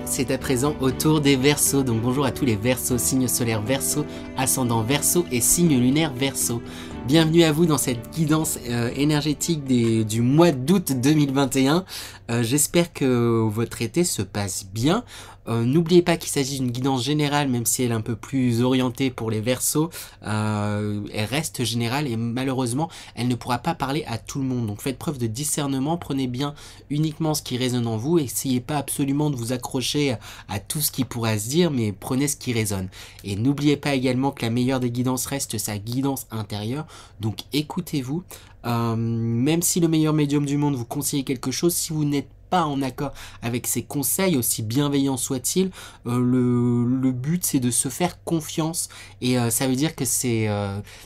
c'est à présent au tour des Verseaux. Donc bonjour à tous les Verseaux, signe solaire Verseau, ascendant Verseau et signe lunaire Verseau. Bienvenue à vous dans cette guidance énergétique du mois d'août 2021. J'espère que votre été se passe bien. N'oubliez pas qu'il s'agit d'une guidance générale, même si elle est un peu plus orientée pour les Verseaux. Elle reste générale et malheureusement, elle ne pourra pas parler à tout le monde. Donc faites preuve de discernement, prenez bien uniquement ce qui résonne en vous. Essayez pas absolument de vous accrocher à tout ce qui pourra se dire, mais prenez ce qui résonne. Et n'oubliez pas également que la meilleure des guidances reste sa guidance intérieure. Donc écoutez-vous. Même si le meilleur médium du monde vous conseille quelque chose, si vous n'êtes pas en accord avec ses conseils, aussi bienveillants soient-ils, le but c'est de se faire confiance et ça veut dire que c'est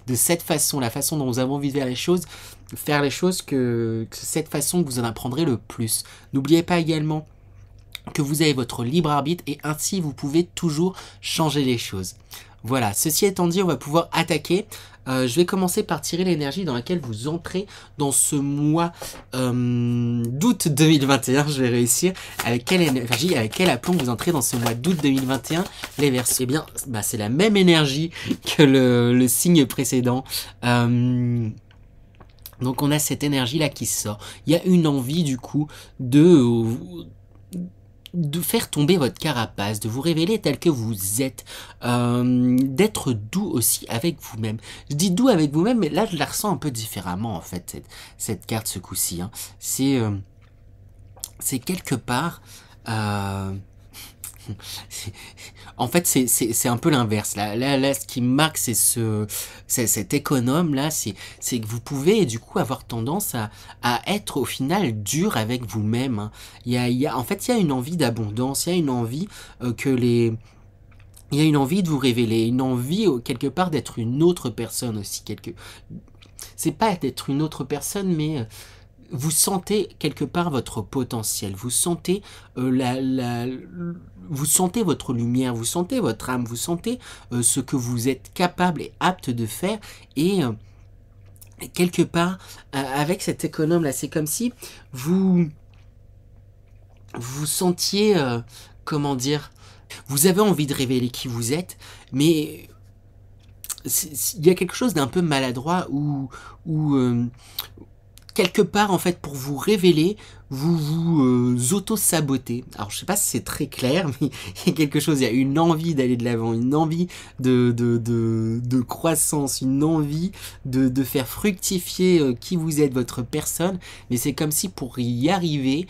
de cette façon, la façon dont nous avons envie de faire les choses que cette façon que vous en apprendrez le plus. N'oubliez pas également que vous avez votre libre arbitre et ainsi vous pouvez toujours changer les choses. Voilà, ceci étant dit, on va pouvoir attaquer. Je vais commencer par tirer l'énergie dans laquelle vous entrez dans ce mois d'août 2021. Je vais réussir. Avec quelle énergie, avec quel aplomb vous entrez dans ce mois d'août 2021, les Verseaux? Eh bien, c'est la même énergie que le signe précédent. Donc on a cette énergie-là qui sort. Il y a une envie du coup de faire tomber votre carapace, de vous révéler tel que vous êtes, d'être doux aussi avec vous-même. Je dis doux avec vous-même, mais là je la ressens un peu différemment en fait, cette carte ce coup-ci. Hein. C'est quelque part... en fait, c'est un peu l'inverse. Là, ce qui marque, c'est cet économe là, c'est que vous pouvez du coup avoir tendance à être au final dur avec vous-même. Hein. En fait, il y a une envie d'abondance, il y a une envie il y a une envie de vous révéler, une envie quelque part d'être une autre personne aussi. C'est pas d'être une autre personne, mais vous sentez quelque part votre potentiel, vous sentez vous sentez votre lumière, vous sentez votre âme, vous sentez ce que vous êtes capable et apte de faire et quelque part avec cet économe là, c'est comme si vous sentiez comment dire, vous avez envie de révéler qui vous êtes, mais il y a quelque chose d'un peu maladroit ou quelque part, en fait, pour vous révéler, vous vous auto-sabotez. Alors, je sais pas si c'est très clair, mais il y a quelque chose, il y a une envie d'aller de l'avant, une envie de croissance, une envie de faire fructifier qui vous êtes, votre personne, mais c'est comme si pour y arriver,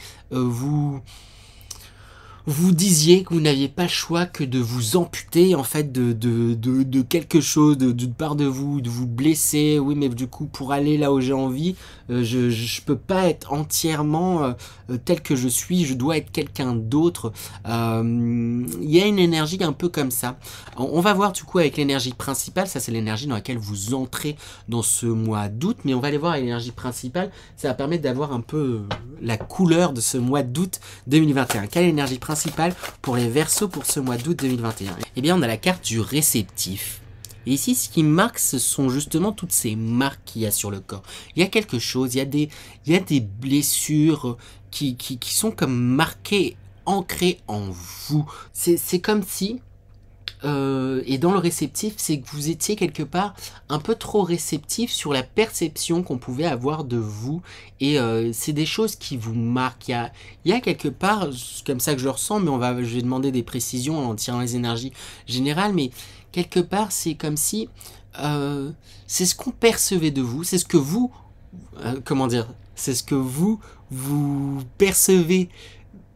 vous disiez que vous n'aviez pas le choix que de vous amputer en fait de quelque chose, d'une part de vous blesser. Oui, mais du coup pour aller là où j'ai envie, je peux pas être entièrement tel que je suis, je dois être quelqu'un d'autre. Il y a une énergie un peu comme ça. On va voir du coup avec l'énergie principale, ça c'est l'énergie dans laquelle vous entrez dans ce mois d'août, mais on va aller voir avec l'énergie principale, ça va permettre d'avoir un peu la couleur de ce mois d'août 2021. Quelle énergie principale pour les Verseaux pour ce mois d'août 2021? Eh bien, on a la carte du réceptif. Et ici, ce qui marque, ce sont justement toutes ces marques qu'il y a sur le corps. Il y a quelque chose, il y a des blessures qui sont comme marquées, ancrées en vous. C'est comme si... et dans le réceptif, c'est que vous étiez quelque part un peu trop réceptif sur la perception qu'on pouvait avoir de vous et c'est des choses qui vous marquent. Il y a quelque part, c'est comme ça que je le ressens, mais je vais demander des précisions en tirant les énergies générales, mais quelque part c'est comme si c'est ce qu'on percevait de vous, c'est ce que vous, comment dire, c'est ce que vous percevez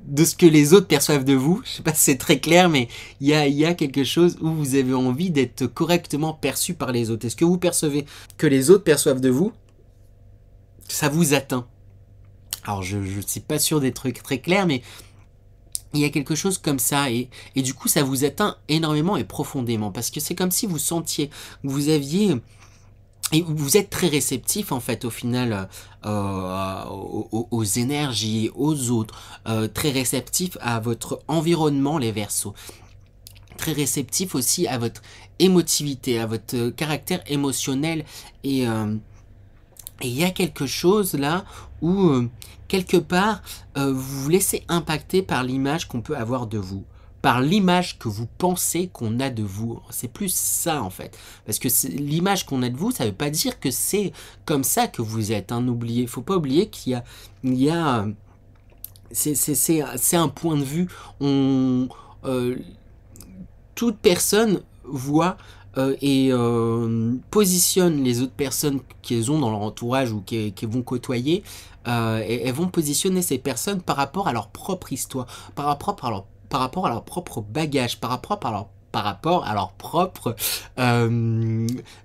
de ce que les autres perçoivent de vous. Je sais pas si c'est très clair, mais il y a quelque chose où vous avez envie d'être correctement perçu par les autres. Est-ce que vous percevez que les autres perçoivent de vous? Ça vous atteint. Alors je suis pas sûr d'être très clair, mais il y a quelque chose comme ça et du coup ça vous atteint énormément et profondément parce que c'est comme si vous sentiez, vous aviez... Et vous êtes très réceptif en fait au final aux énergies, aux autres, très réceptif à votre environnement les Verseaux, très réceptif aussi à votre émotivité, à votre caractère émotionnel et Et il y a quelque chose là où, quelque part, vous vous laissez impacter par l'image qu'on peut avoir de vous. Par l'image que vous pensez qu'on a de vous. C'est plus ça en fait. Parce que l'image qu'on a de vous, ça ne veut pas dire que c'est comme ça que vous êtes. Hein. N'oubliez, faut pas oublier il y a c'est un point de vue. Euh, Toute personne voit et positionne les autres personnes qu'elles ont dans leur entourage ou qu'elles vont côtoyer, et elles vont positionner ces personnes par rapport à leur propre histoire, par rapport à leur propre bagage, par rapport à leur propre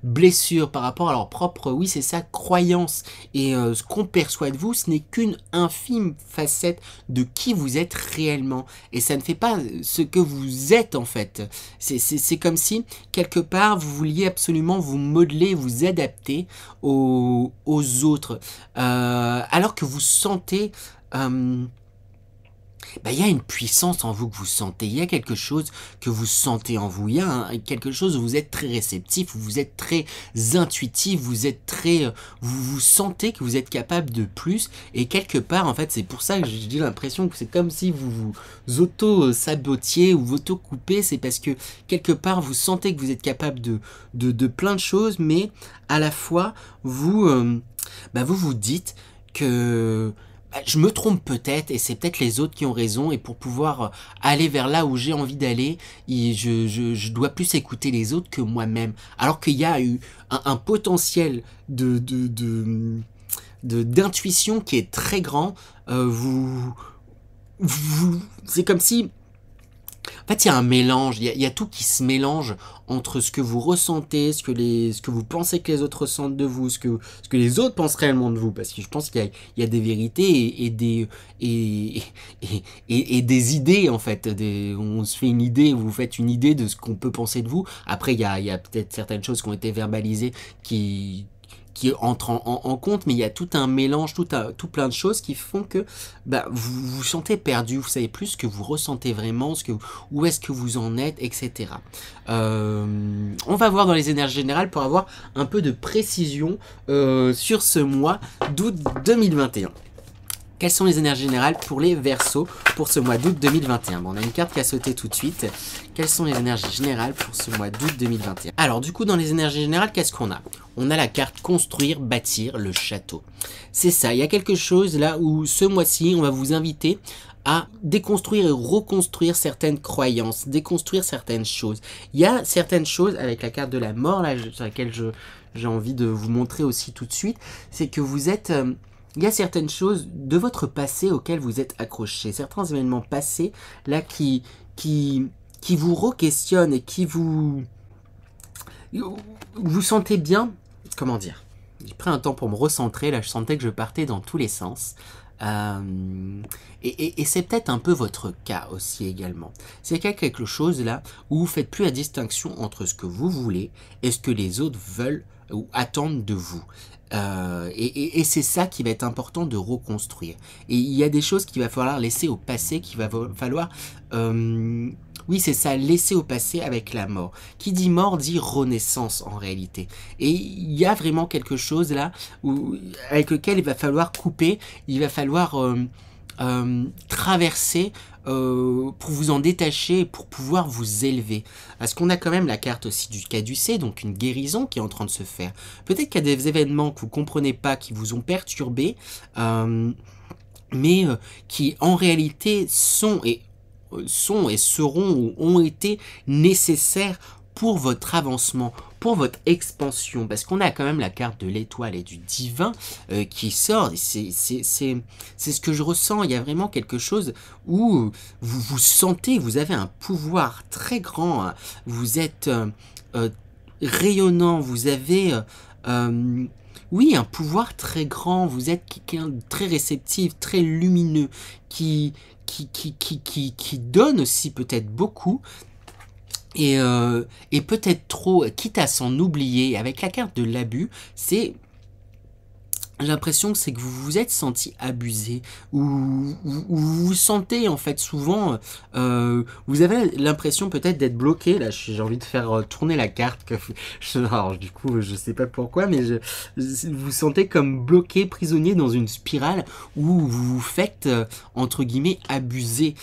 blessure, par rapport à leur propre, oui c'est ça, croyance. Et ce qu'on perçoit de vous, ce n'est qu'une infime facette de qui vous êtes réellement. Et ça ne fait pas ce que vous êtes en fait. C'est comme si, quelque part, vous vouliez absolument vous modeler, vous adapter aux autres. Alors que vous sentez... il y a une puissance en vous que vous sentez, il y a quelque chose que vous sentez en vous, il y a quelque chose où vous êtes très réceptif, où vous êtes très intuitif, vous êtes très... vous sentez que vous êtes capable de plus, et quelque part, en fait, c'est pour ça que j'ai l'impression que c'est comme si vous vous auto-sabotiez ou vous auto-coupez, c'est parce que quelque part, vous sentez que vous êtes capable de plein de choses, mais à la fois, vous vous dites que... je me trompe peut-être, et c'est peut-être les autres qui ont raison, et pour pouvoir aller vers là où j'ai envie d'aller, je dois plus écouter les autres que moi-même. Alors qu'il y a eu un potentiel d'intuition qui est très grand. C'est comme si... En fait, il y a un mélange, il y a tout qui se mélange entre ce que vous ressentez, ce que vous pensez que les autres ressentent de vous, ce que les autres pensent réellement de vous, parce que je pense qu'il y a des vérités et des idées, en fait. On se fait une idée, vous faites une idée de ce qu'on peut penser de vous. Après, il y a peut-être certaines choses qui ont été verbalisées qui entrent en compte, mais il y a tout un mélange, tout plein de choses qui font que vous vous sentez perdu, vous savez plus ce que vous ressentez vraiment, où est-ce que vous en êtes, etc. On va voir dans les énergies générales pour avoir un peu de précision sur ce mois d'août 2021. Quelles sont les énergies générales pour les Verseaux pour ce mois d'août 2021? Bon, on a une carte qui a sauté tout de suite. Quelles sont les énergies générales pour ce mois d'août 2021? Alors du coup, dans les énergies générales, qu'est-ce qu'on a? On a la carte construire, bâtir le château. C'est ça, il y a quelque chose là où ce mois-ci, on va vous inviter à déconstruire et reconstruire certaines croyances, déconstruire certaines choses. Il y a certaines choses avec la carte de la mort là, sur laquelle j'ai envie de vous montrer aussi tout de suite, c'est que vous êtes... il y a certaines choses de votre passé auxquelles vous êtes accroché, certains événements passés là qui vous re-questionnent et qui vous sentez bien, comment dire, j'ai pris un temps pour me recentrer, là je sentais que je partais dans tous les sens. Et c'est peut-être un peu votre cas aussi également. C'est qu'il y a quelque chose là où vous faites plus la distinction entre ce que vous voulez et ce que les autres veulent ou attendent de vous. Et c'est ça qui va être important de reconstruire. Et il y a des choses qu'il va falloir laisser au passé, qu'il va falloir... oui, c'est ça, laisser au passé avec la mort. Qui dit mort dit renaissance en réalité. Et il y a vraiment quelque chose là avec lequel il va falloir couper, il va falloir traverser pour vous en détacher, pour pouvoir vous élever. Parce qu'on a quand même la carte aussi du caducée, donc une guérison qui est en train de se faire. Peut-être qu'il y a des événements que vous ne comprenez pas, qui vous ont perturbé, mais qui en réalité sont et seront ou ont été nécessaires pour votre avancement, pour votre expansion, parce qu'on a quand même la carte de l'étoile et du divin qui sort, c'est ce que je ressens, il y a vraiment quelque chose où vous vous sentez, vous avez un pouvoir très grand, vous êtes rayonnant, vous avez... oui, un pouvoir très grand, vous êtes quelqu'un de très réceptif, très lumineux, qui donne aussi peut-être beaucoup, et peut-être trop, quitte à s'en oublier. Avec la carte de l'abus, c'est j'ai l'impression que c'est que vous vous êtes senti abusé, ou vous vous sentez en fait souvent, vous avez l'impression peut-être d'être bloqué. Là, j'ai envie de faire tourner la carte. Alors du coup, je sais pas pourquoi, mais vous vous sentez comme bloqué, prisonnier dans une spirale où vous vous faites entre guillemets abuser.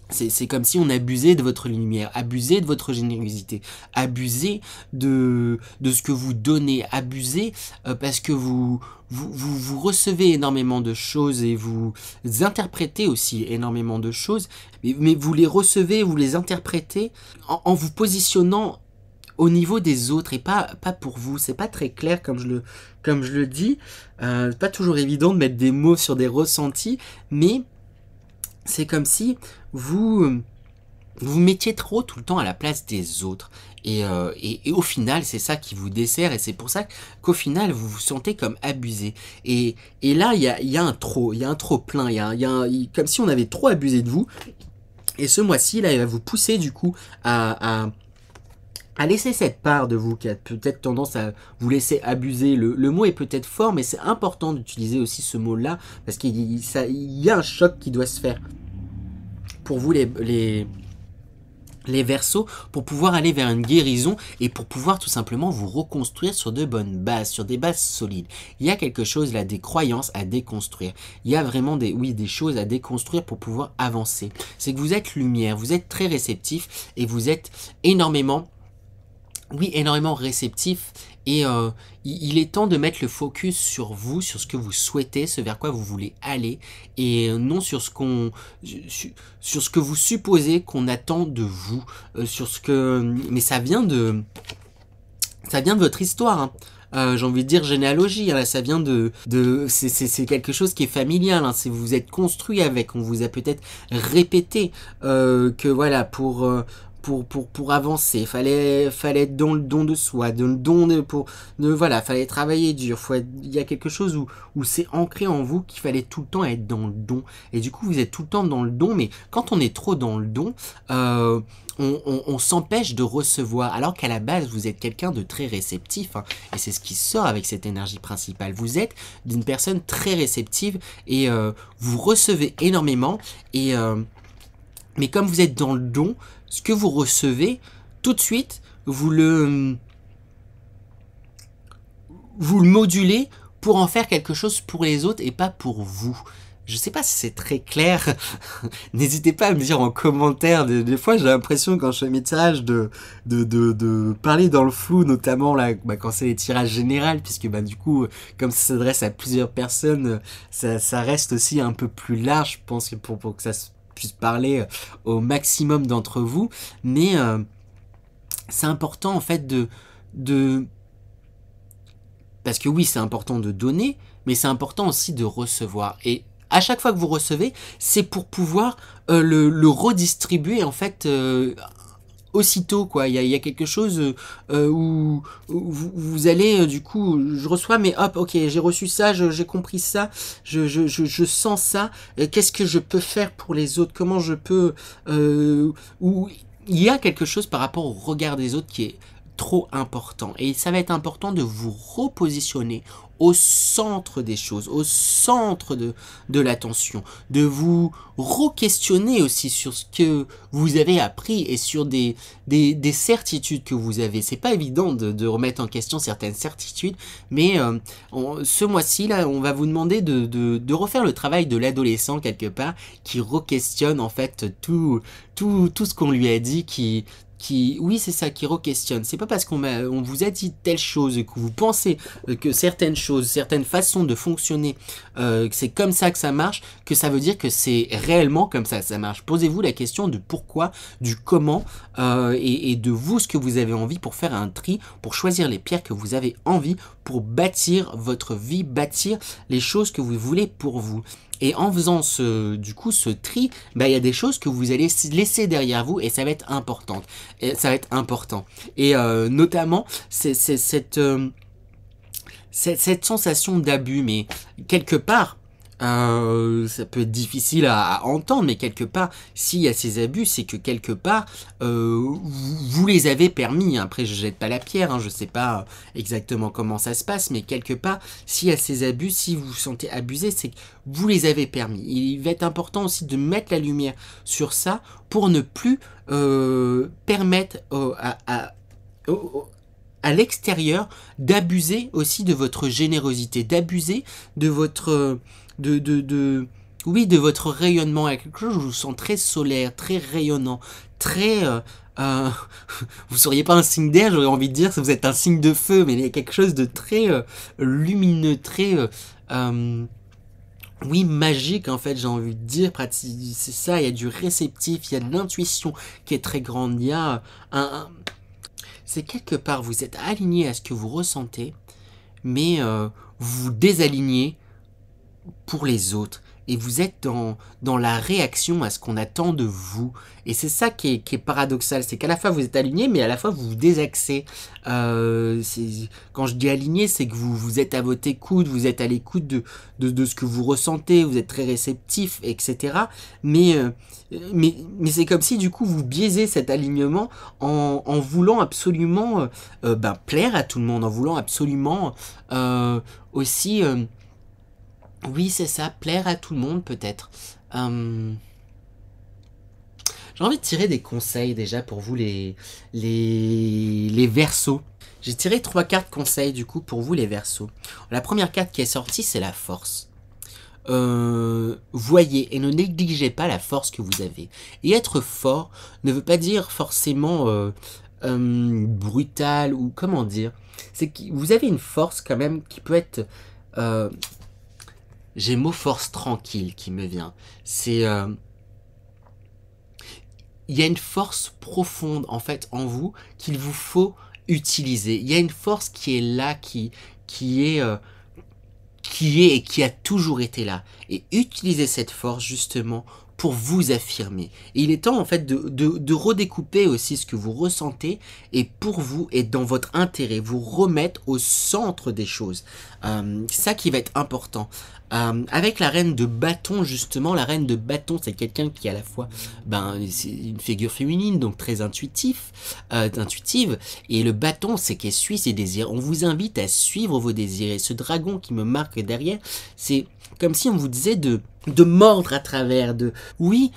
C'est comme si on abusait de votre lumière, abusait de votre générosité, abusait de ce que vous donnez, abusait parce que vous recevez énormément de choses et vous interprétez aussi énormément de choses, mais vous les recevez, vous les interprétez en vous positionnant au niveau des autres et pas pour vous. C'est pas très clair comme je le dis, c'est pas toujours évident de mettre des mots sur des ressentis, mais c'est comme si vous vous mettiez trop tout le temps à la place des autres. Et au final, c'est ça qui vous dessert, et c'est pour ça qu'au final, vous vous sentez comme abusé. Et là, il y a un trop plein, comme si on avait trop abusé de vous. Et ce mois-ci, là, il va vous pousser du coup à laisser cette part de vous qui a peut-être tendance à vous laisser abuser. Le mot est peut-être fort, mais c'est important d'utiliser aussi ce mot-là, parce qu'il y a un choc qui doit se faire pour vous les Verseaux, pour pouvoir aller vers une guérison et pour pouvoir tout simplement vous reconstruire sur de bonnes bases, sur des bases solides. Il y a quelque chose là, des croyances à déconstruire. Il y a vraiment des choses à déconstruire pour pouvoir avancer. C'est que vous êtes lumière, vous êtes très réceptif et vous êtes énormément réceptif, et il est temps de mettre le focus sur vous, sur ce que vous souhaitez, ce vers quoi vous voulez aller, et non sur ce que vous supposez qu'on attend de vous, mais ça vient de votre histoire, hein. J'ai envie de dire généalogie, hein, ça vient c'est quelque chose qui est familial, hein, vous êtes construit avec, on vous a peut-être répété que voilà, pour avancer, fallait être dans le don de soi, voilà, fallait travailler dur, il y a quelque chose où c'est ancré en vous qu'il fallait tout le temps être dans le don, et du coup vous êtes tout le temps dans le don, mais quand on est trop dans le don, on s'empêche de recevoir, alors qu'à la base vous êtes quelqu'un de très réceptif, hein, et c'est ce qui sort avec cette énergie principale. Vous êtes d'une personne très réceptive, et vous recevez énormément, mais comme vous êtes dans le don, ce que vous recevez, tout de suite, vous le modulez pour en faire quelque chose pour les autres et pas pour vous. Je sais pas si c'est très clair. N'hésitez pas à me dire en commentaire. Des fois, j'ai l'impression quand je fais mes tirages de parler dans le flou, notamment là, quand c'est les tirages généraux, puisque du coup, comme ça s'adresse à plusieurs personnes, ça reste aussi un peu plus large, je pense, pour que ça puisse parler au maximum d'entre vous. Mais c'est important en fait parce que oui, c'est important de donner, mais c'est important aussi de recevoir. Et à chaque fois que vous recevez, c'est pour pouvoir le redistribuer en fait aussitôt, quoi. Il y a quelque chose où vous allez du coup, je reçois, mais hop, ok, j'ai reçu ça, j'ai compris ça, je sens ça, qu'est-ce que je peux faire pour les autres, comment je peux où il y a quelque chose par rapport au regard des autres qui est trop important, et ça va être important de vous repositionner au centre des choses, au centre de l'attention, de vous re-questionner aussi sur ce que vous avez appris et sur des certitudes que vous avez. C'est pas évident de remettre en question certaines certitudes, mais ce mois-ci là, on va vous demander de refaire le travail de l'adolescent quelque part, qui re-questionne en fait tout ce qu'on lui a dit, oui, c'est ça, qui re-questionne. C'est pas parce on vous a dit telle chose, que vous pensez que certaines choses, certaines façons de fonctionner, que c'est comme ça que ça marche, que ça veut dire que c'est réellement comme ça que ça marche. Posez-vous la question du pourquoi, du comment, et de vous, ce que vous avez envie, pour faire un tri, pour choisir les pierres que vous avez envie, pour bâtir votre vie, bâtir les choses que vous voulez pour vous. Et en faisant ce tri, il y a des choses que vous allez laisser derrière vous, et ça va être important. Et notamment, c'est cette sensation d'abus, mais quelque part, Ça peut être difficile à entendre, mais quelque part, s'il y a ces abus, c'est que quelque part, vous les avez permis. Après, je jette pas la pierre, hein, je sais pas exactement comment ça se passe, mais quelque part, s'il y a ces abus, si vous vous sentez abusé, c'est que vous les avez permis. Il va être important aussi de mettre la lumière sur ça pour ne plus permettre à l'extérieur d'abuser aussi de votre générosité, d'abuser de votre oui, de votre rayonnement. À quelque chose, je vous sens très solaire, très rayonnant, très euh, vous seriez pas un signe d'air, j'aurais envie de dire, vous êtes un signe de feu, mais il y a quelque chose de très lumineux, très oui, magique en fait, j'ai envie de dire, c'est ça, il y a du réceptif, il y a de l'intuition qui est très grande, il y a c'est quelque part, vous êtes aligné à ce que vous ressentez, mais vous vous désalignez pour les autres. Et vous êtes dans la réaction à ce qu'on attend de vous. Et c'est ça qui est paradoxal. C'est qu'à la fois vous êtes aligné, mais à la fois vous vous désaxez. Quand je dis aligné, c'est que vous êtes à votre écoute, vous êtes à l'écoute de ce que vous ressentez, vous êtes très réceptif, etc. Mais c'est comme si du coup vous biaisez cet alignement en voulant absolument plaire à tout le monde, en voulant absolument aussi... oui, c'est ça, plaire à tout le monde peut-être. J'ai envie de tirer des conseils déjà pour vous les Verseaux. J'ai tiré 3 cartes conseils du coup pour vous les Verseaux. La première carte qui est sortie, c'est la force. Voyez et ne négligez pas la force que vous avez. Et être fort ne veut pas dire forcément brutal ou comment dire. C'est que vous avez une force quand même qui peut être... j'ai mot force tranquille qui me vient. C'est... il y a une force profonde en fait en vous qu'il vous faut utiliser. Il y a une force qui est là, qui est et qui a toujours été là. Et utilisez cette force justement pour vous affirmer. Et il est temps en fait de redécouper aussi ce que vous ressentez et pour vous et dans votre intérêt, vous remettre au centre des choses. C'est ça qui va être important. Avec la reine de bâton justement, la reine de bâton c'est quelqu'un qui à la fois, c'est une figure féminine donc très intuitive et le bâton c'est qu'elle suit ses désirs. On vous invite à suivre vos désirs et ce dragon qui me marque derrière, c'est comme si on vous disait de mordre à travers, oui,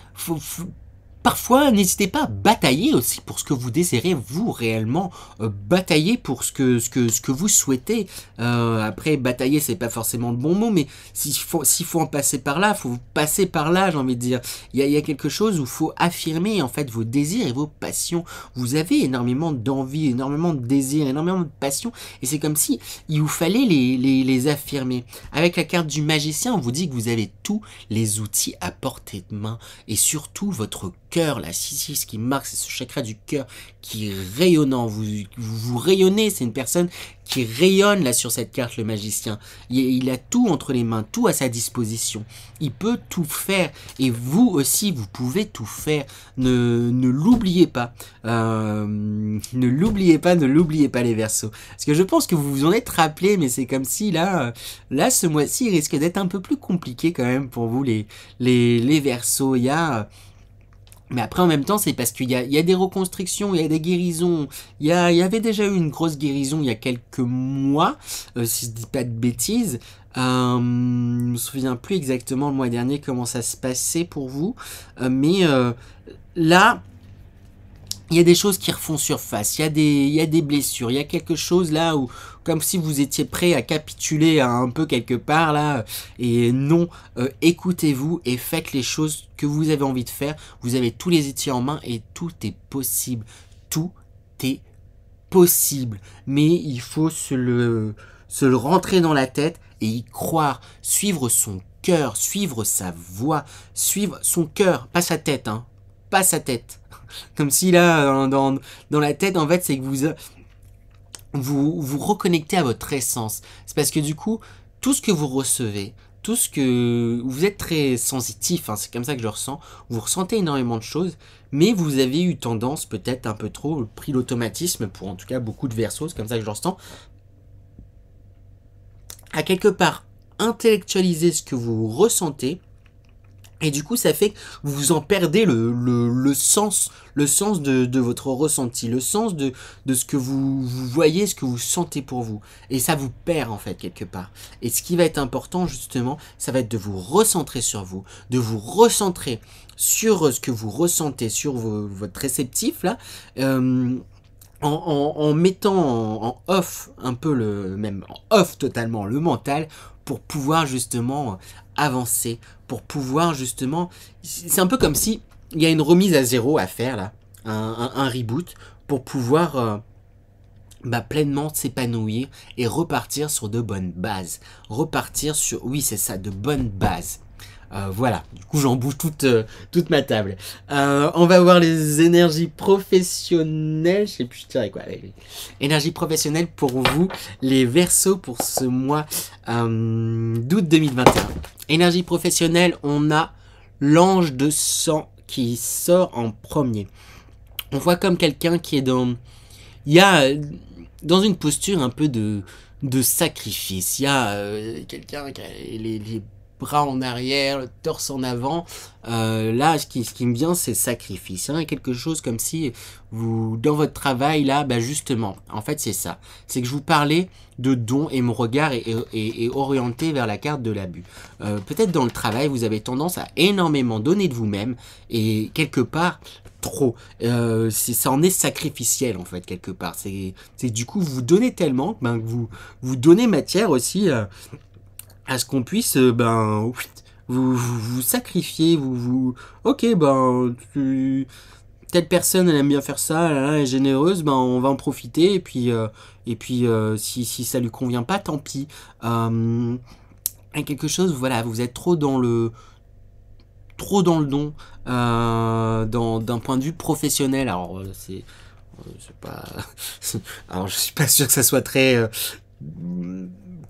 parfois, n'hésitez pas à batailler aussi pour ce que vous désirez, vous, réellement. Batailler pour ce que vous souhaitez. Après, batailler, c'est pas forcément le bon mot, mais s'il faut en passer par là, faut passer par là, j'ai envie de dire. Il y a quelque chose où il faut affirmer, en fait, vos désirs et vos passions. Vous avez énormément d'envie, énormément de désirs, énormément de passions, et c'est comme si il vous fallait les affirmer. Avec la carte du magicien, on vous dit que vous avez tous les outils à portée de main, et surtout votre cœur, la 6-6 qui marque, c'est ce chakra du cœur qui est rayonnant. Vous rayonnez, c'est une personne qui rayonne là sur cette carte, le magicien. Il a tout entre les mains, tout à sa disposition. Il peut tout faire et vous aussi, vous pouvez tout faire. Ne l'oubliez pas. Ne l'oubliez pas les Verseaux. Parce que je pense que vous vous en êtes rappelé, mais c'est comme si là ce mois-ci, il risque d'être un peu plus compliqué quand même pour vous les Verseaux. Mais après, en même temps, c'est parce qu'il y a des reconstructions, il y a des guérisons. Il y avait déjà eu une grosse guérison il y a quelques mois, si je dis pas de bêtises. Je me souviens plus exactement le mois dernier comment ça se passait pour vous. Mais là, il y a des choses qui refont surface, il y a des blessures, il y a quelque chose là où, comme si vous étiez prêt à capituler un peu quelque part là, et non, écoutez-vous et faites les choses que vous avez envie de faire, vous avez tous les outils en main et tout est possible, mais il faut se le rentrer dans la tête et y croire, suivre son cœur, suivre sa voix, suivre son cœur, pas sa tête, hein, pas sa tête. Comme si là, dans la tête, en fait, c'est que vous reconnectez à votre essence. C'est parce que du coup, tout ce que vous recevez, tout ce que... Vous êtes très sensitif, hein, c'est comme ça que je le ressens. Vous ressentez énormément de choses, mais vous avez eu tendance, peut-être un peu trop, pris l'automatisme, pour en tout cas beaucoup de Verseaux, c'est comme ça que je le ressens, à quelque part intellectualiser ce que vous ressentez. Et du coup, ça fait que vous en perdez le sens de votre ressenti, le sens de ce que vous voyez, ce que vous sentez pour vous. Et ça vous perd en fait quelque part. Et ce qui va être important justement, ça va être de vous recentrer sur vous, de vous recentrer sur ce que vous ressentez, sur votre réceptif là. En mettant en off un peu même en off totalement le mental pour pouvoir justement avancer, pour pouvoir justement, c'est un peu comme si il y a une remise à zéro à faire là, un reboot pour pouvoir pleinement s'épanouir et repartir sur de bonnes bases, repartir sur, oui c'est ça, de bonnes bases. Voilà, du coup j'en bouge toute ma table. On va voir les énergies professionnelles, je sais plus je dirais quoi. Énergie professionnelle pour vous, les Verseaux pour ce mois d'août 2021. Énergie professionnelle, on a l'ange de sang qui sort en premier. On voit comme quelqu'un qui est dans une posture un peu de sacrifice. Il y a quelqu'un qui a les bras en arrière, le torse en avant. Là, ce qui me vient, c'est sacrifice. Il y a quelque chose comme si vous, dans votre travail, là, justement, en fait, c'est ça. C'est que je vous parlais de dons et mon regard est orienté vers la carte de l'abus. Peut-être dans le travail, vous avez tendance à énormément donner de vous-même et quelque part, trop. Ça en est sacrificiel, en fait, quelque part. C'est du coup, vous donnez tellement que vous donnez matière aussi à ce qu'on puisse vous sacrifier, ok, telle personne elle aime bien faire ça, elle est généreuse, on va en profiter et puis si ça lui convient pas, tant pis. Quelque chose, voilà, vous êtes trop dans le don d'un point de vue professionnel. Alors c'est pas alors je suis pas sûr que ça soit très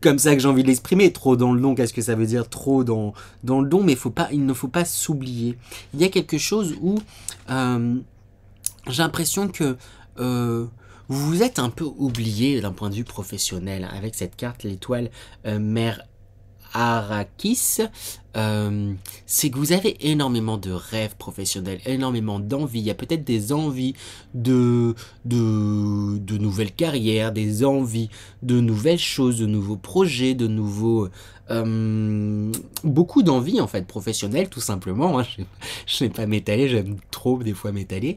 comme ça que j'ai envie de l'exprimer, trop dans le don, qu'est-ce que ça veut dire, trop dans le don, mais il ne faut pas s'oublier. Il y a quelque chose où j'ai l'impression que vous vous êtes un peu oublié d'un point de vue professionnel, avec cette carte, l'étoile mère Arrakis, c'est que vous avez énormément de rêves professionnels, énormément d'envies. Il y a peut-être des envies de nouvelles carrières, des envies de nouvelles choses, de nouveaux projets, de nouveaux beaucoup d'envies en fait professionnelles tout simplement. Hein. Je vais pas m'étaler, j'aime trop des fois m'étaler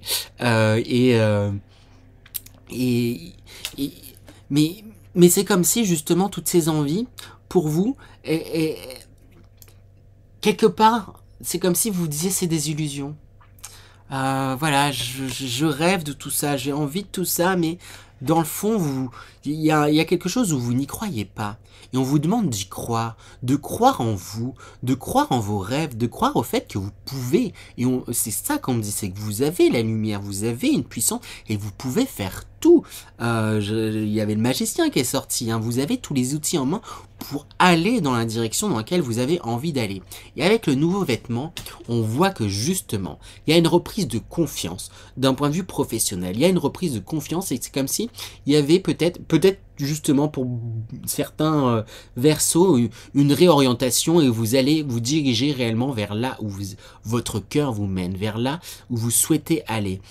mais c'est comme si justement toutes ces envies pour vous et quelque part c'est comme si vous disiez c'est des illusions. Voilà, je rêve de tout ça, j'ai envie de tout ça, mais dans le fond, il y a quelque chose où vous n'y croyez pas. Et on vous demande d'y croire, de croire en vous, de croire en vos rêves, de croire au fait que vous pouvez. Et c'est ça qu'on me dit, c'est que vous avez la lumière, vous avez une puissance et vous pouvez faire tout. Il y avait le magicien qui est sorti, hein, vous avez tous les outils en main pour aller dans la direction dans laquelle vous avez envie d'aller. Et avec le nouveau vêtement, on voit que justement, il y a une reprise de confiance d'un point de vue professionnel. Il y a une reprise de confiance et c'est comme si il y avait peut-être justement pour certains Verseaux une réorientation et vous allez vous diriger réellement vers là où votre cœur vous mène, vers là où vous souhaitez aller.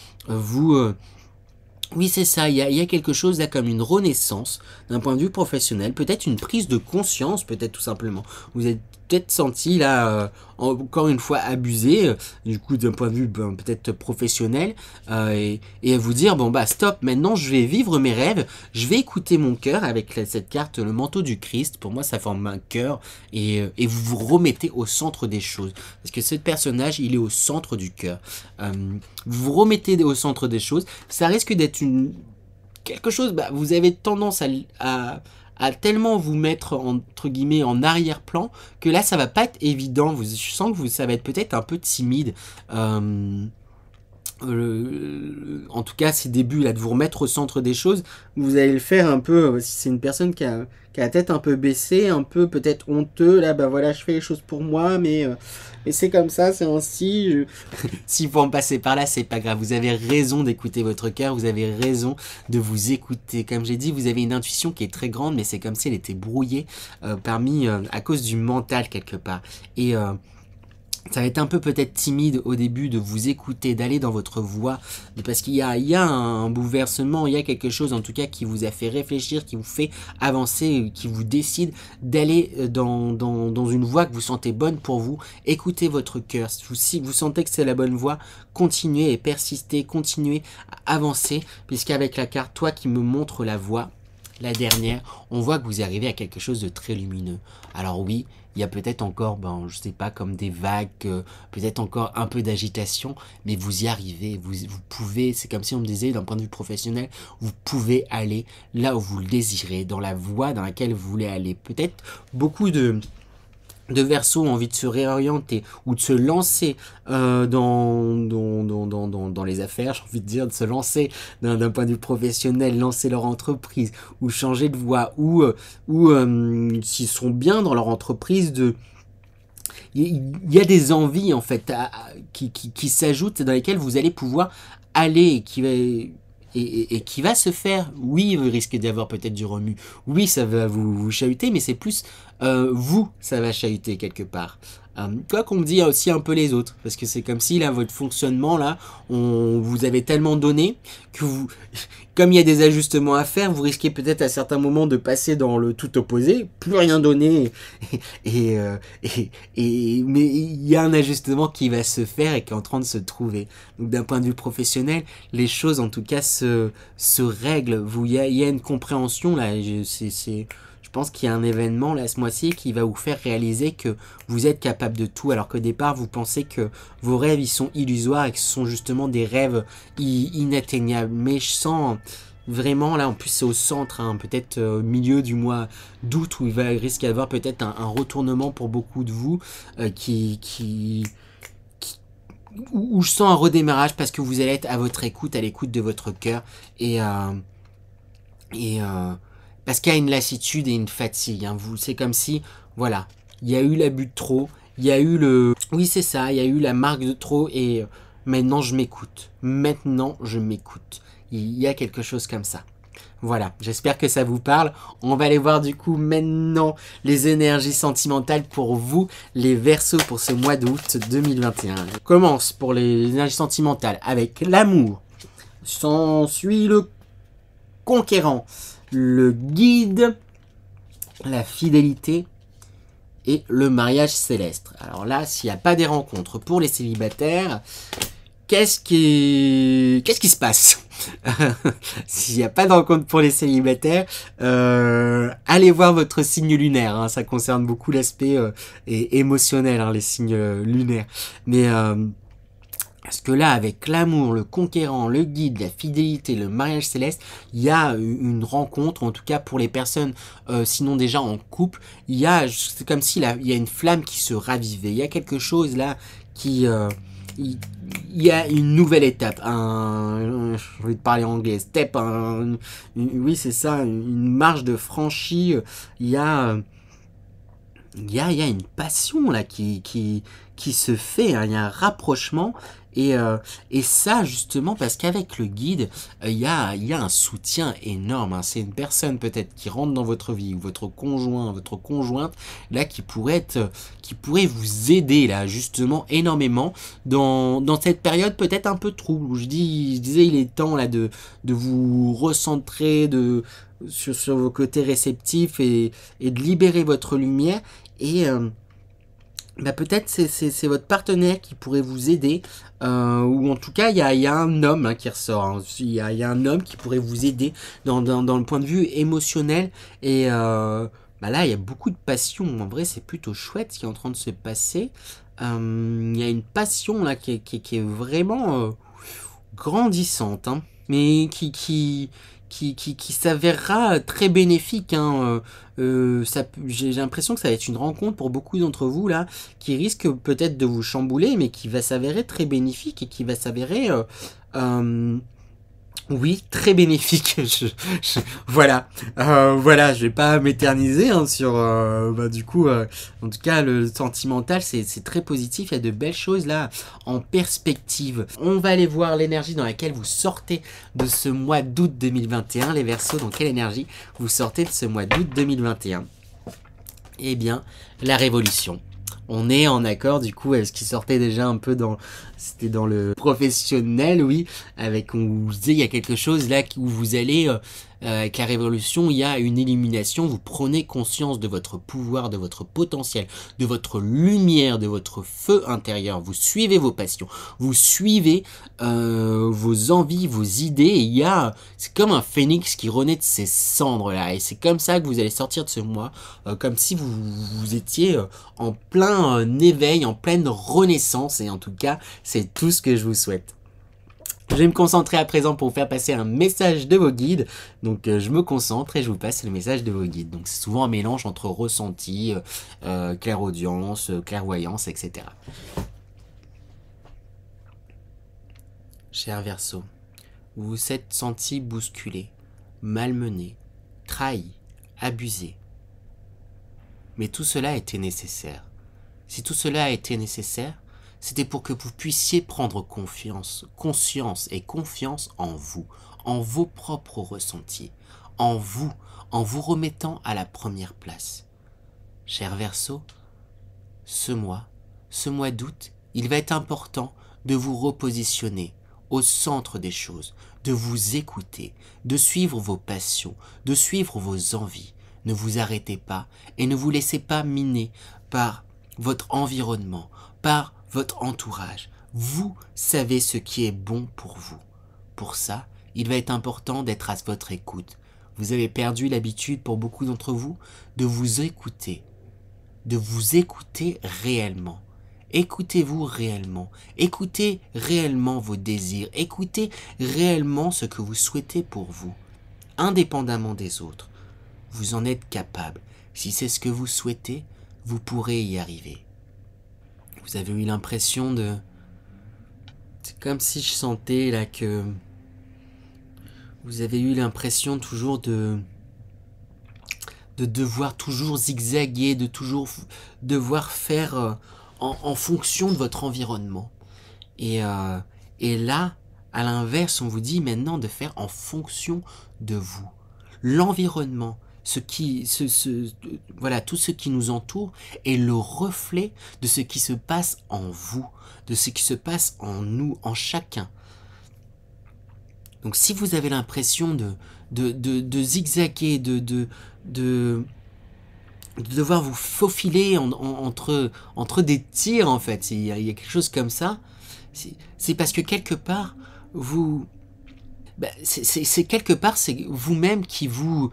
Oui, c'est ça, il y a quelque chose là comme une renaissance d'un point de vue professionnel, peut-être une prise de conscience, peut-être tout simplement. Vous êtes peut-être senti là, encore une fois abusé, du coup d'un point de vue peut-être professionnel, et vous dire bon stop, maintenant je vais vivre mes rêves, je vais écouter mon cœur avec cette carte, le manteau du Christ, pour moi ça forme un cœur, et vous vous remettez au centre des choses, parce que ce personnage il est au centre du cœur. Vous vous remettez au centre des choses, ça risque d'être quelque chose, vous avez tendance à tellement vous mettre entre guillemets en arrière-plan que là ça va pas être évident. Je sens que ça va être peut-être un peu timide. en tout cas ces débuts là de vous remettre au centre des choses, vous allez le faire un peu, si c'est une personne qui a la tête un peu baissée, un peu peut-être honteux, là bah voilà je fais les choses pour moi, mais c'est comme ça, c'est ainsi. S'il faut en passer par là, c'est pas grave, vous avez raison d'écouter votre cœur, vous avez raison de vous écouter. Comme j'ai dit, vous avez une intuition qui est très grande, mais c'est comme si elle était brouillée à cause du mental quelque part. Et ça va être un peu peut-être timide au début de vous écouter, d'aller dans votre voix, parce qu'il y a un bouleversement, il y a quelque chose en tout cas qui vous a fait réfléchir, qui vous fait avancer, qui vous décide d'aller dans une voie que vous sentez bonne pour vous. Écoutez votre cœur, si vous sentez que c'est la bonne voie, continuez et persistez, continuez à avancer, puisqu'avec la carte, toi qui me montre la voie, la dernière, on voit que vous arrivez à quelque chose de très lumineux. Alors oui, il y a peut-être encore, je sais pas, comme des vagues, peut-être encore un peu d'agitation, mais vous y arrivez, vous pouvez, c'est comme si on me disait d'un point de vue professionnel, vous pouvez aller là où vous le désirez, dans la voie dans laquelle vous voulez aller. Peut-être beaucoup de Verseaux ont envie de se réorienter ou de se lancer dans les affaires, j'ai envie de dire, de se lancer d'un point de vue professionnel, lancer leur entreprise ou changer de voie ou s'ils sont bien dans leur entreprise, il y a des envies en fait qui s'ajoutent dans lesquelles vous allez pouvoir aller et qui va se faire. Oui, il risque d'y avoir peut-être du remue. Oui, ça va vous chahuter, mais c'est plus vous, ça va chahuter quelque part. Quoi qu'on me dit aussi un peu les autres, parce que c'est comme si là, votre fonctionnement, là, vous avez tellement donné que vous, comme il y a des ajustements à faire, vous risquez peut-être à certains moments de passer dans le tout opposé, plus rien donner, mais il y a un ajustement qui va se faire et qui est en train de se trouver. Donc d'un point de vue professionnel, les choses en tout cas se règlent. Il y a une compréhension là. Je pense qu'il y a un événement là ce mois-ci qui va vous faire réaliser que vous êtes capable de tout, alors qu'au départ vous pensez que vos rêves ils sont illusoires et que ce sont justement des rêves inatteignables. Mais je sens vraiment là, en plus c'est au centre, peut-être au milieu du mois d'août où il risque d'y avoir peut-être un retournement pour beaucoup de vous où je sens un redémarrage parce que vous allez être à votre écoute, à l'écoute de votre cœur et parce qu'il y a une lassitude et une fatigue. C'est comme si, voilà, il y a eu l'abus de trop, il y a eu oui c'est ça, il y a eu la marque de trop et maintenant je m'écoute. Maintenant je m'écoute. Il y a quelque chose comme ça. Voilà, j'espère que ça vous parle. On va aller voir du coup maintenant les énergies sentimentales pour vous, les Verseaux pour ce mois d'août 2021. On commence pour les énergies sentimentales avec l'amour. S'ensuit le conquérant, le guide, la fidélité et le mariage céleste. Alors là, s'il n'y a pas des rencontres pour les célibataires, qu'est-ce qui se passe? S'il n'y a pas de rencontre pour les célibataires, allez voir votre signe lunaire. Ça concerne beaucoup l'aspect émotionnel, les signes lunaires. Mais parce que là, avec l'amour, le conquérant, le guide, la fidélité, le mariage céleste, il y a une rencontre, en tout cas pour les personnes, sinon déjà en couple, c'est comme si il y a une flamme qui se ravivait. Il y a quelque chose là qui... il y a une nouvelle étape, j'ai envie de parler anglais, step, oui c'est ça, une marche de franchie, il y a une passion là qui se fait, il y a un rapprochement et ça justement parce qu'avec le guide il y a un soutien énorme, c'est une personne peut-être qui rentre dans votre vie ou votre conjoint, votre conjointe là qui pourrait vous aider là justement énormément dans cette période peut-être un peu trouble où je disais il est temps là de vous recentrer sur vos côtés réceptifs et de libérer votre lumière et peut-être c'est votre partenaire qui pourrait vous aider ou en tout cas il y a un homme qui ressort, il y a un homme qui pourrait vous aider dans le point de vue émotionnel et là il y a beaucoup de passion, en vrai c'est plutôt chouette ce qui est en train de se passer. Il y a une passion là qui est vraiment grandissante mais qui qui s'avérera très bénéfique. Hein. J'ai l'impression que ça va être une rencontre pour beaucoup d'entre vous là, qui risque peut-être de vous chambouler, mais qui va s'avérer très bénéfique et qui va s'avérer oui, très bénéfique. Voilà, voilà, je vais pas m'éterniser hein, sur. Du coup, en tout cas, le sentimental, c'est très positif. Il y a de belles choses là en perspective. On va aller voir l'énergie dans laquelle vous sortez de ce mois d'août 2021. Les Verseaux, dans quelle énergie vous sortez de ce mois d'août 2021? Eh bien, la révolution. On est en accord du coup avec ce qui sortait déjà un peu dans... C'était dans le professionnel, oui. Avec, on vous disait, il y a quelque chose là où vous allez... avec la révolution, il y a une illumination. Vous prenez conscience de votre pouvoir, de votre potentiel, de votre lumière, de votre feu intérieur. Vous suivez vos passions. Vous suivez vos envies, vos idées. Et il y a... C'est comme un phénix qui renaît de ses cendres là. Et c'est comme ça que vous allez sortir de ce mois. Comme si vous étiez en plein éveil, en pleine renaissance. Et en tout cas, c'est tout ce que je vous souhaite. Je vais me concentrer à présent pour vous faire passer un message de vos guides. Donc je me concentre et je vous passe le message de vos guides. Donc c'est souvent un mélange entre ressenti, clairaudience, clairvoyance, etc. Cher Verseau, vous vous êtes senti bousculé, malmené, trahi, abusé. Mais tout cela était nécessaire. Si tout cela a été nécessaire, c'était pour que vous puissiez prendre conscience et confiance en vous, en vos propres ressentis, en vous remettant à la première place. Cher Verseau, ce mois d'août, il va être important de vous repositionner au centre des choses, de vous écouter, de suivre vos passions, de suivre vos envies. Ne vous arrêtez pas et ne vous laissez pas miner par votre environnement, par votre entourage. Vous savez ce qui est bon pour vous. Pour ça, il va être important d'être à votre écoute. Vous avez perdu l'habitude, pour beaucoup d'entre vous, de vous écouter réellement. Écoutez-vous réellement. Écoutez réellement vos désirs. Écoutez réellement ce que vous souhaitez pour vous, indépendamment des autres. Vous en êtes capable. Si c'est ce que vous souhaitez, vous pourrez y arriver. Vous avez eu l'impression de... C'est comme si je sentais là que... Vous avez eu l'impression toujours de devoir toujours zigzaguer, de toujours devoir faire en fonction de votre environnement. Et là, à l'inverse, on vous dit maintenant de faire en fonction de vous. L'environnement, voilà, tout ce qui nous entoure est le reflet de ce qui se passe en vous, de ce qui se passe en nous, en chacun. Donc si vous avez l'impression de zigzaguer, de devoir vous faufiler entre des tirs en fait, il y a quelque chose comme ça, c'est parce que quelque part, c'est quelque part, c'est vous-même qui vous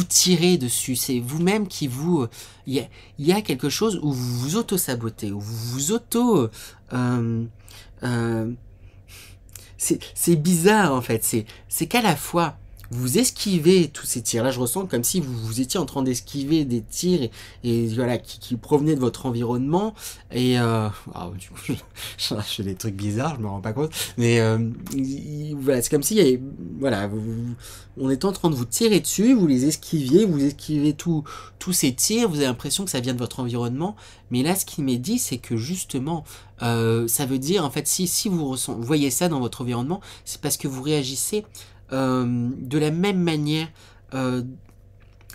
tirez dessus, c'est vous-même qui vous... Il y a quelque chose où vous vous auto-sabotez, où vous vous auto... c'est bizarre en fait, c'est qu'à la fois vous esquivez tous ces tirs. Là je ressens comme si vous étiez en train d'esquiver des tirs et voilà, qui provenaient de votre environnement et du coup, je fais des trucs bizarres, je me rends pas compte, mais voilà, c'est comme si voilà, on est en train de vous tirer dessus, vous esquivez tous ces tirs, vous avez l'impression que ça vient de votre environnement, mais là ce qui m'est dit c'est que justement ça veut dire en fait si vous voyez ça dans votre environnement, c'est parce que vous réagissez de la même manière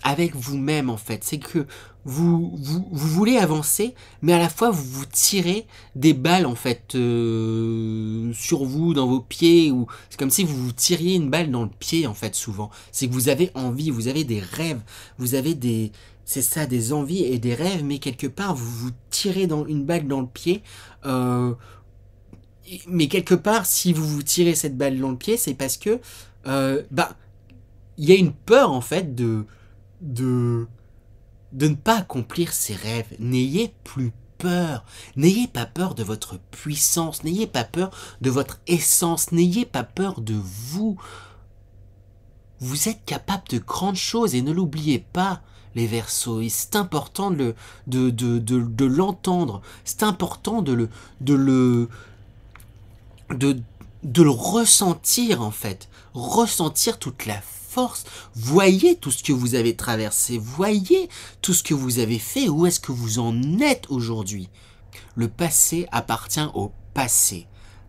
avec vous-même en fait. C'est que vous voulez avancer, mais à la fois vous vous tirez des balles en fait sur vous, dans vos pieds, ou c'est comme si vous vous tiriez une balle dans le pied en fait souvent. C'est que vous avez envie, vous avez des rêves, vous avez des... C'est ça, des envies et des rêves, mais quelque part vous vous tirez une balle dans le pied. Mais quelque part, si vous vous tirez cette balle dans le pied, c'est parce que il y a une peur en fait de ne pas accomplir ses rêves. N'ayez plus peur. N'ayez pas peur de votre puissance. N'ayez pas peur de votre essence. N'ayez pas peur de vous. Vous êtes capable de grandes choses et ne l'oubliez pas, les Verseaux. Et c'est important de l'entendre. C'est important de le ressentir en fait. Ressentir toute la force. Voyez tout ce que vous avez traversé. Voyez tout ce que vous avez fait. Où est-ce que vous en êtes aujourd'hui? Le passé appartient au passé.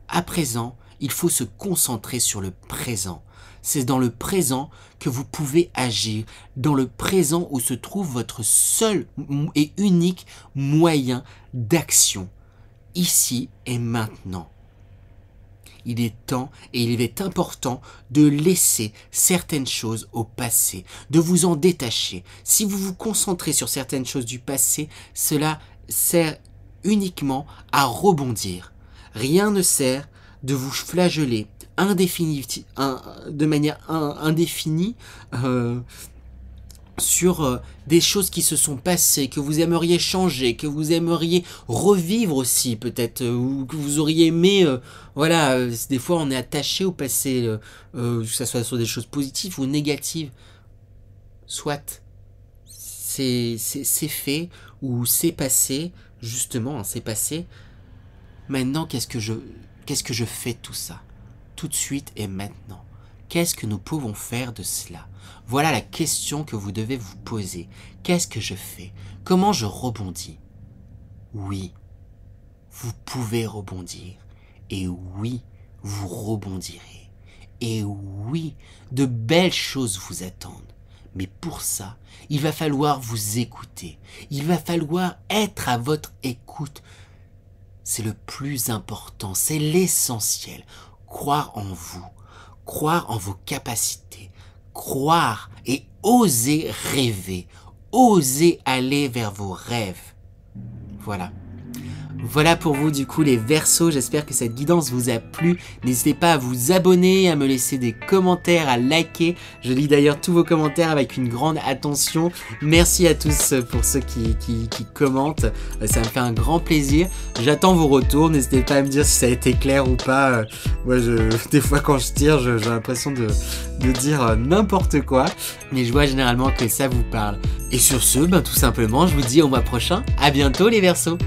À présent, il faut se concentrer sur le présent. C'est dans le présent que vous pouvez agir, dans le présent où se trouve votre seul et unique moyen d'action, ici et maintenant. Il est temps et il est important de laisser certaines choses au passé, de vous en détacher. Si vous vous concentrez sur certaines choses du passé, cela sert uniquement à rebondir. Rien ne sert de vous flageller de manière indéfinie sur des choses qui se sont passées, que vous aimeriez changer, que vous aimeriez revivre aussi peut-être, ou que vous auriez aimé, voilà, des fois on est attaché au passé, que ce soit sur des choses positives ou négatives, soit c'est fait, ou c'est passé, justement, c'est passé, maintenant qu'est-ce que je fais de tout ça? Tout de suite et maintenant. Qu'est-ce que nous pouvons faire de cela? Voilà la question que vous devez vous poser. Qu'est-ce que je fais? Comment je rebondis? Oui, vous pouvez rebondir. Et oui, vous rebondirez. Et oui, de belles choses vous attendent. Mais pour ça, il va falloir vous écouter. Il va falloir être à votre écoute. C'est le plus important, c'est l'essentiel. Croire en vous, croire en vos capacités, croire et oser rêver, oser aller vers vos rêves. Voilà. Voilà pour vous du coup les Verseaux, j'espère que cette guidance vous a plu. N'hésitez pas à vous abonner, à me laisser des commentaires, à liker. Je lis d'ailleurs tous vos commentaires avec une grande attention. Merci à tous pour ceux qui commentent, ça me fait un grand plaisir. J'attends vos retours, n'hésitez pas à me dire si ça a été clair ou pas. Moi, des fois quand je tire, j'ai l'impression de dire n'importe quoi. Mais je vois généralement que ça vous parle. Et sur ce, tout simplement, je vous dis au mois prochain. À bientôt les Verseaux.